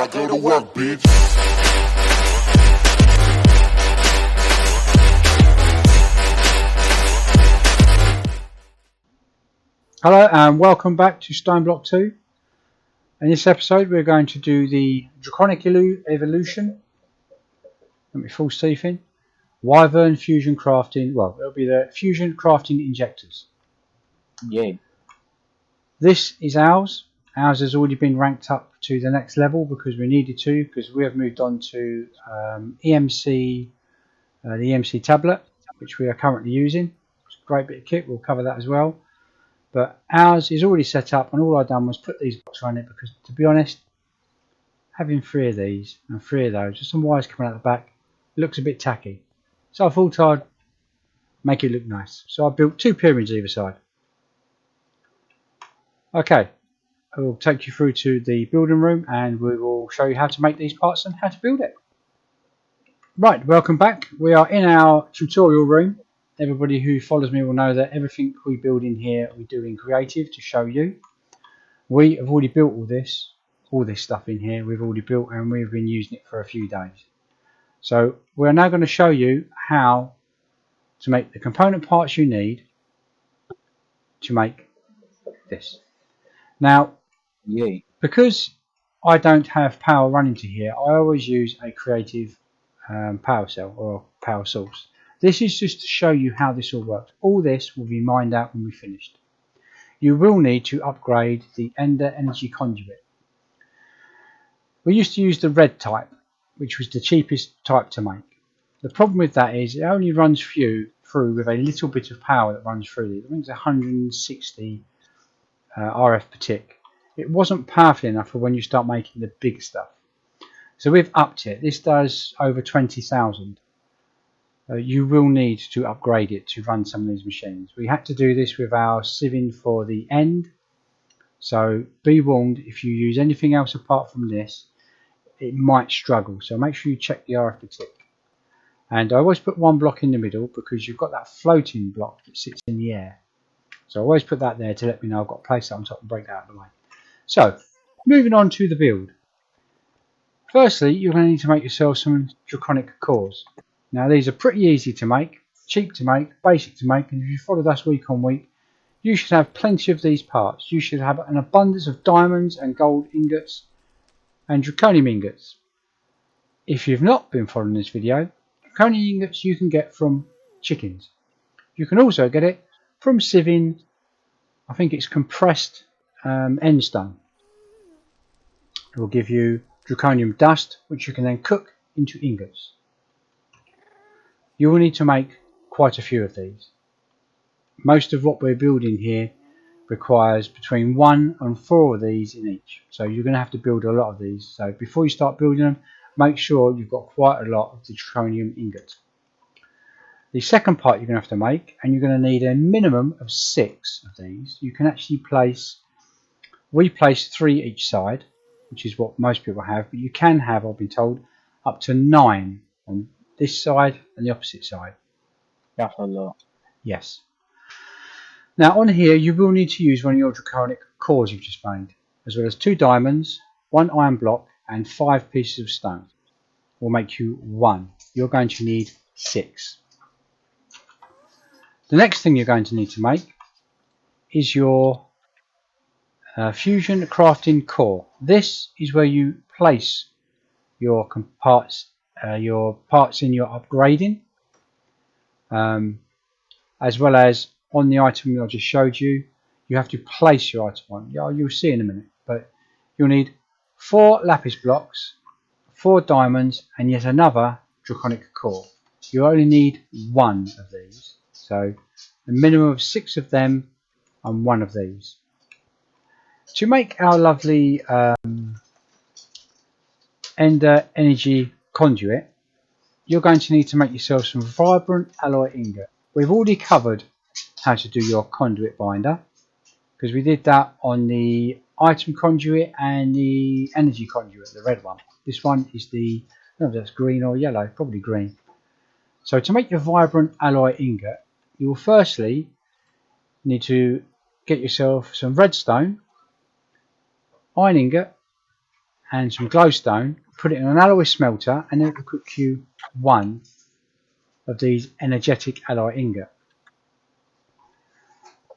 I go to work, bitch. Hello and welcome back to Stoneblock 2. In this episode we're going to do the Draconic Evolution. Let me full teeth in. Wyvern Fusion Crafting, well it'll be the Fusion Crafting Injectors. Yeah. This is ours. Ours has already been ranked up to the next level because we needed to, because we have moved on to the EMC Tablet, which we are currently using. It's a great bit of kit, we'll cover that as well. But ours is already set up, and all I've done was put these blocks around it because, to be honest, having 3 of these and 3 of those, just some wires coming out the back, it looks a bit tacky. So I thought I'd make it look nice. So I built 2 pyramids either side. Okay, I will take you through to the building room and we will show you how to make these parts and how to build it. Right, welcome back. We are in our tutorial room. Everybody who follows me will know that everything we build in here we do in creative to show you. We have already built all this stuff in here we've already built, and we've been using it for a few days. So we're now going to show you how to make the component parts you need to make this. Now, because I don't have power running to here, I always use a creative power cell or power source. This is just to show you how this all works. All this will be mined out when we're finished. You will need to upgrade the Ender energy conduit. We used to use the red type, which was the cheapest type to make. The problem with that is it only runs through with a little bit of power that runs through it. I think it's 160 RF per tick. It wasn't powerful enough for when you start making the big stuff. So we've upped it. This does over 20,000. You will need to upgrade it to run some of these machines. We had to do this with our sieving for the end. So be warned, if you use anything else apart from this, it might struggle. So make sure you check the RF per tick. And I always put 1 block in the middle because you've got that floating block that sits in the air. So I always put that there to let me know I've got to place that on top and break that out of the way. So moving on to the build. Firstly, you're going to need to make yourself some draconic cores. Now these are pretty easy to make, cheap to make, basic to make, and if you followed us week on week, you should have plenty of these parts. You should have an abundance of diamonds and gold ingots and draconium ingots. If you've not been following this video, draconium ingots you can get from chickens. You can also get it from sieving, I think it's compressed end stone. It will give you draconium dust, which you can then cook into ingots. You will need to make quite a few of these. Most of what we're building here requires between 1 and 4 of these in each. So you're going to have to build a lot of these. So before you start building them, make sure you've got quite a lot of the draconium ingots. The second part you're going to have to make, and you're going to need a minimum of 6 of these. You can actually we place 3 each side, which is what most people have, but you can have, I've been told, up to 9 on this side and the opposite side. That's a lot. Yes. Now on here you will need to use one of your draconic cores you've just made, as well as 2 diamonds, 1 iron block and 5 pieces of stone. Will make you 1. You're going to need 6. The next thing you're going to need to make is your fusion crafting core. This is where you place your parts in your upgrading, as well as on the item I just showed you. You have to place your item on. You'll see in a minute, but you'll need 4 lapis blocks, 4 diamonds, and yet another draconic core. You only need 1 of these, so a minimum of 6 of them and 1 of these. To make our lovely Ender energy conduit, you're going to need to make yourself some vibrant alloy ingot. We've already covered how to do your conduit binder because we did that on the item conduit and the energy conduit, the red one. This one is the, I don't know if that's green or yellow, probably green. So to make your vibrant alloy ingot, you will firstly need to get yourself some redstone, iron ingot and some glowstone, put it in an alloy smelter, and then it will cook you one of these energetic alloy ingot.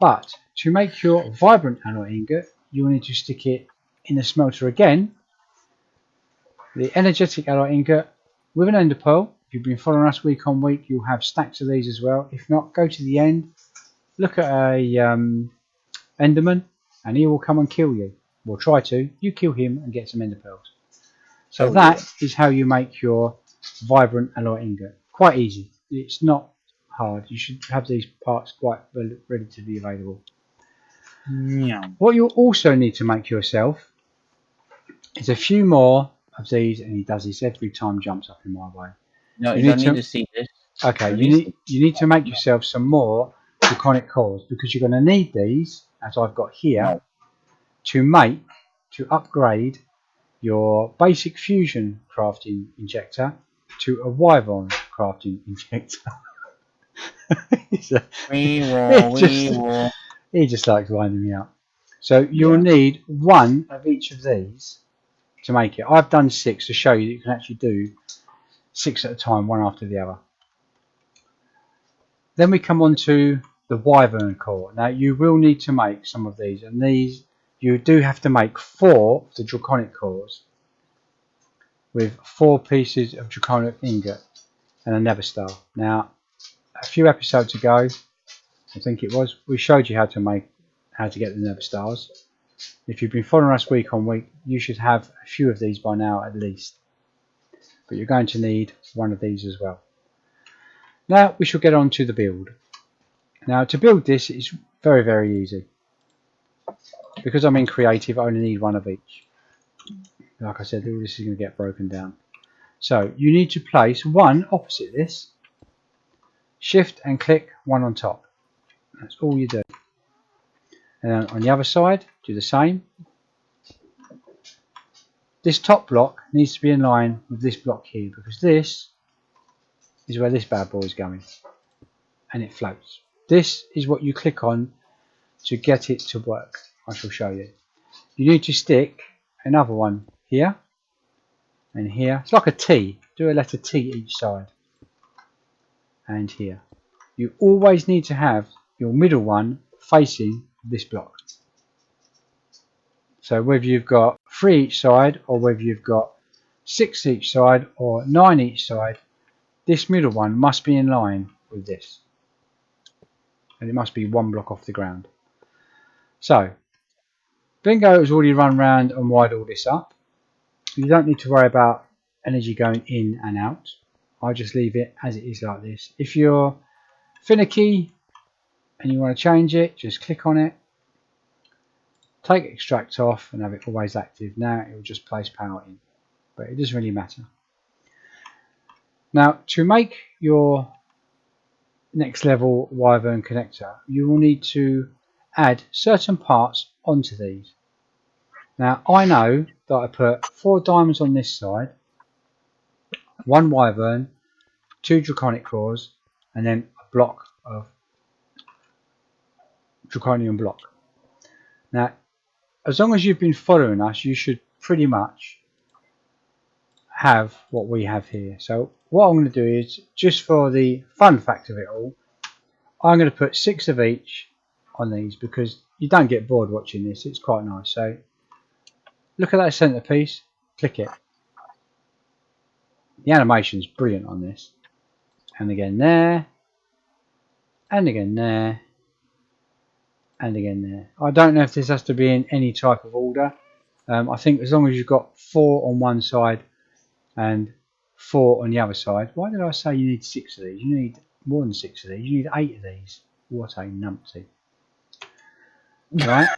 But to make your vibrant alloy ingot, you will need to stick it in the smelter again. The energetic alloy ingot with an ender pearl. If you've been following us week on week, you'll have stacks of these as well. If not, go to the end, look at a enderman, and he will come and kill you. Well, try to. You kill him and get some ender pearls. So that is how you make your vibrant alloy ingot. Quite easy. It's not hard. You should have these parts quite ready to be available. Yeah. What you'll also need to make yourself is a few more of these, and he does this every time, jumps up in my way. No, you don't need to see this. Okay, you need to make yourself some more draconic cores, because you're going to need these, as I've got here, to upgrade your basic fusion crafting injector to a wyvern crafting injector. He just likes winding me up. So you'll need one of each of these to make it. I've done 6 to show you that you can actually do 6 at a time, one after the other. Then we come on to the wyvern core. Now you will need to make some of these, and these you do have to make 4 of the draconic cores with 4 pieces of draconic ingot and a nether star. Now a few episodes ago, I think it was, we showed you how to get the nether stars. If you've been following us week on week, you should have a few of these by now at least. But you're going to need one of these as well. Now we shall get on to the build. Now to build this is very, very easy. Because I'm in creative, I only need one of each. Like I said, all this is going to get broken down. So you need to place one opposite this. Shift and click one on top. That's all you do. And then on the other side, do the same. This top block needs to be in line with this block here, because this is where this bad boy is going. And it floats. This is what you click on to get it to work. I shall show you. You need to stick another one here and here. It's like a T. Do a letter T each side. And here. You always need to have your middle one facing this block. So whether you've got 3 each side, or whether you've got 6 each side, or 9 each side, this middle one must be in line with this. And it must be 1 block off the ground. So Bingo has already run round and wired all this up. You don't need to worry about energy going in and out. I just leave it as it is like this. If you're finicky and you want to change it, just click on it, take extract off, and have it always active. Now it will just place power in, but it doesn't really matter. Now to make your next level wyvern connector, you will need to add certain parts onto these. Now I know that I put 4 diamonds on this side, 1 wyvern, 2 draconic cores, and then a block of draconian block. Now as long as you've been following us, you should pretty much have what we have here. So what I'm going to do is, just for the fun fact of it all, I'm going to put 6 of each on these, because you don't get bored watching this. It's quite nice. So look at that centerpiece, click it. The animation's brilliant on this. And again there, and again there, and again there. I don't know if this has to be in any type of order. I think as long as you've got 4 on one side and 4 on the other side. Why did I say you need 6 of these? You need more than 6 of these. You need 8 of these. What a numpty. Right?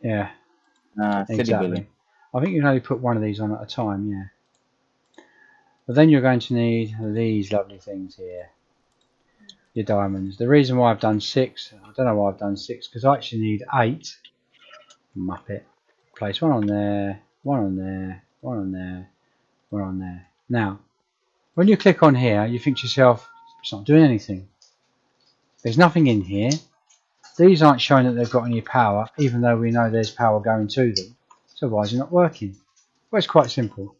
Yeah. Exactly. I think you can only put one of these on at a time, yeah. But then you're going to need these lovely things here. Your diamonds. The reason why I've done 6, I don't know why I've done 6, because I actually need 8. Muppet. Place one on there, one on there, one on there, one on there. Now, when you click on here, you think to yourself, it's not doing anything. There's nothing in here. These aren't showing that they've got any power, even though we know there's power going to them. So why is it not working? Well, it's quite simple.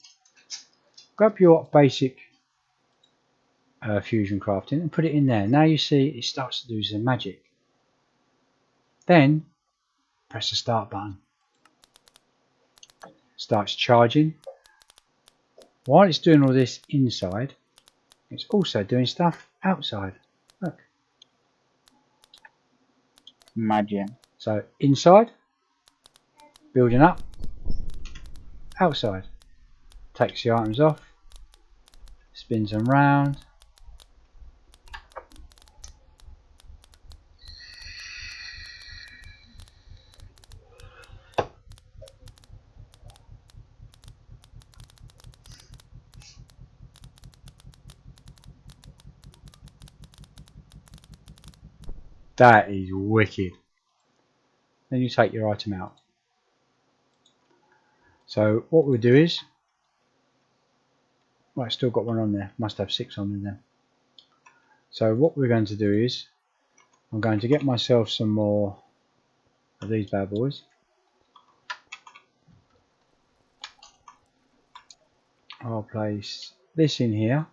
Grab your basic fusion crafting and put it in there. Now you see it starts to do some magic. Then press the start button. Starts charging. While it's doing all this inside, it's also doing stuff outside. Look. Magic. So inside, building up, outside. Takes the items off, spins them round. That is wicked. Then you take your item out. So what we'll do is, well, I've still got one on there, must have 6 on there. So what we're going to do is, I'm going to get myself some more of these bad boys. I'll place this in here,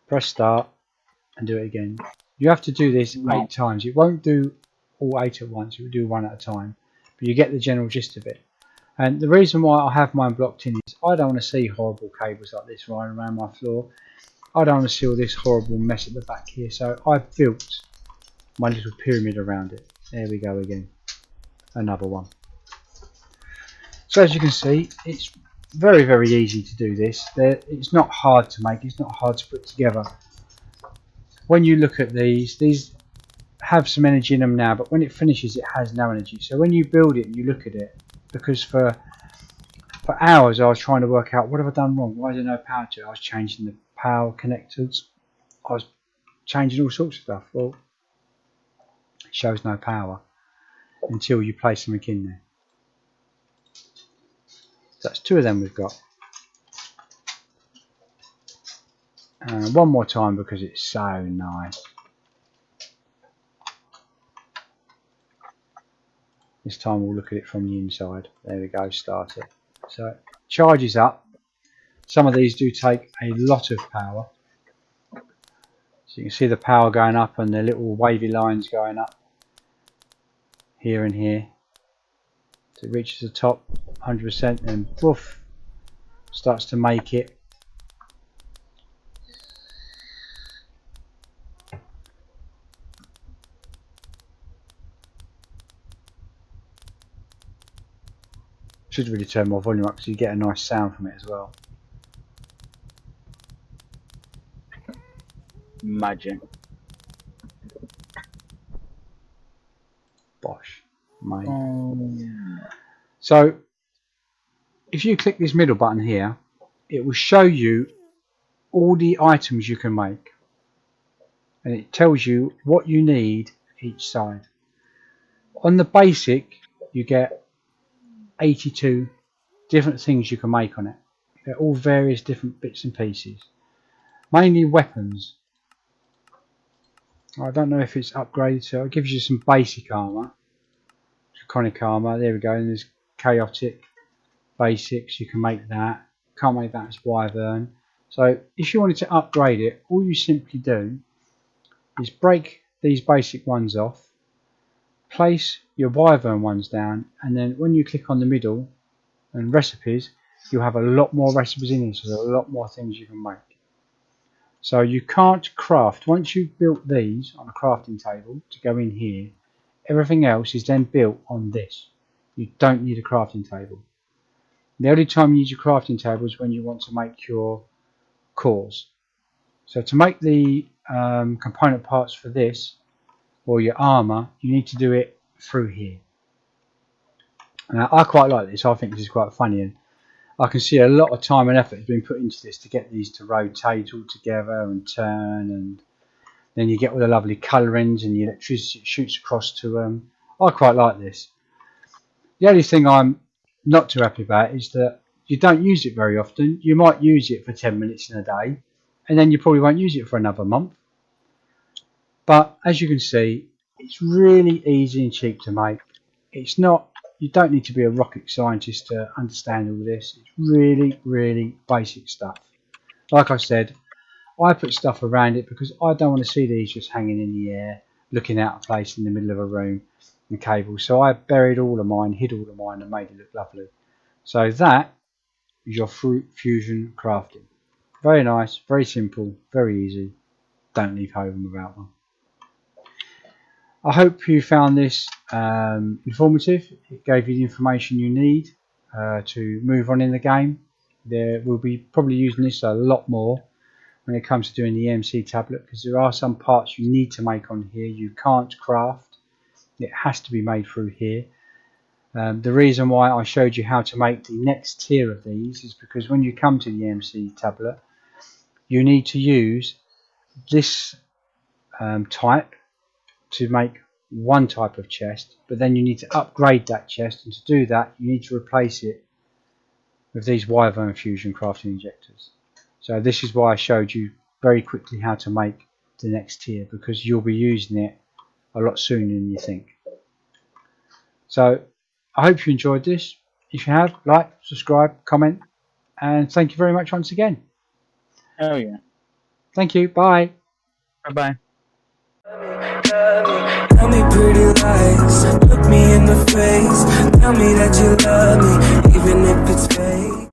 press start and do it again. You have to do this 8 times. It won't do all 8 at once, it will do 1 at a time, but you get the general gist of it. And the reason why I have mine blocked in is I don't want to see horrible cables like this running around my floor. I don't want to see all this horrible mess at the back here, so I've built my little pyramid around it. There we go again, another one. So as you can see, it's very, very easy to do this. It's not hard to make, it's not hard to put together. When you look at these have some energy in them now, but when it finishes it has no energy. So when you build it and you look at it, because for hours I was trying to work out what have I done wrong, why is there no power to it. I was changing the power connectors, I was changing all sorts of stuff. Well, it shows no power until you place something in there. So that's 2 of them we've got. And one more time because it's so nice. This time we'll look at it from the inside. There we go, start it. So it charges up. Some of these do take a lot of power. So you can see the power going up and the little wavy lines going up here and here. So it reaches the top 100% and woof, starts to make it. Should really turn more volume up because you get a nice sound from it as well. Magic. Bosh, mate. So if you click this middle button here, it will show you all the items you can make, and it tells you what you need each side. On the basic you get 82 different things you can make on it. They're all various different bits and pieces, mainly weapons. I don't know if it's upgraded, so it gives you some basic armor, draconic armor. There we go. And there's chaotic basics. You can make that. Can't make that as wyvern. So if you wanted to upgrade it, all you simply do is break these basic ones off, place your wyvern ones down, and then when you click on the middle and recipes, you'll have a lot more recipes in here, so there's a lot more things you can make. So you can't craft, once you've built these on a crafting table to go in here, everything else is then built on this. You don't need a crafting table. The only time you need your crafting table is when you want to make your cores. So to make the component parts for this, or your armor, you need to do it through here. Now I quite like this, I think this is quite funny, and I can see a lot of time and effort has been put into this to get these to rotate all together and turn, and then you get all the lovely colourings and the electricity shoots across to them. I quite like this. The only thing I'm not too happy about is that you don't use it very often. You might use it for 10 minutes in a day, and then you probably won't use it for another month. But as you can see, it's really easy and cheap to make. It's not You don't need to be a rocket scientist to understand all this. It's really, really basic stuff. Like I said, I put stuff around it because I don't want to see these just hanging in the air, looking out of place in the middle of a room, and cables. So I buried all of mine, hid all of mine, and made it look lovely. So that is your fruit fusion crafting. Very nice, very simple, very easy. Don't leave home without one. I hope you found this informative. It gave you the information you need to move on in the game. We'll be probably using this a lot more when it comes to doing the EMC tablet, because there are some parts you need to make on here. You can't craft. It has to be made through here. The reason why I showed you how to make the next tier of these is because when you come to the EMC tablet, you need to use this type to make one type of chest, but then you need to upgrade that chest, and to do that you need to replace it with these Wyvern Fusion crafting injectors. So this is why I showed you very quickly how to make the next tier, because you'll be using it a lot sooner than you think. So I hope you enjoyed this. If you have, like, subscribe, comment, and thank you very much once again. Oh yeah. Thank you. Bye. Bye bye. Tell me pretty lies, look me in the face. Tell me that you love me, even if it's fake.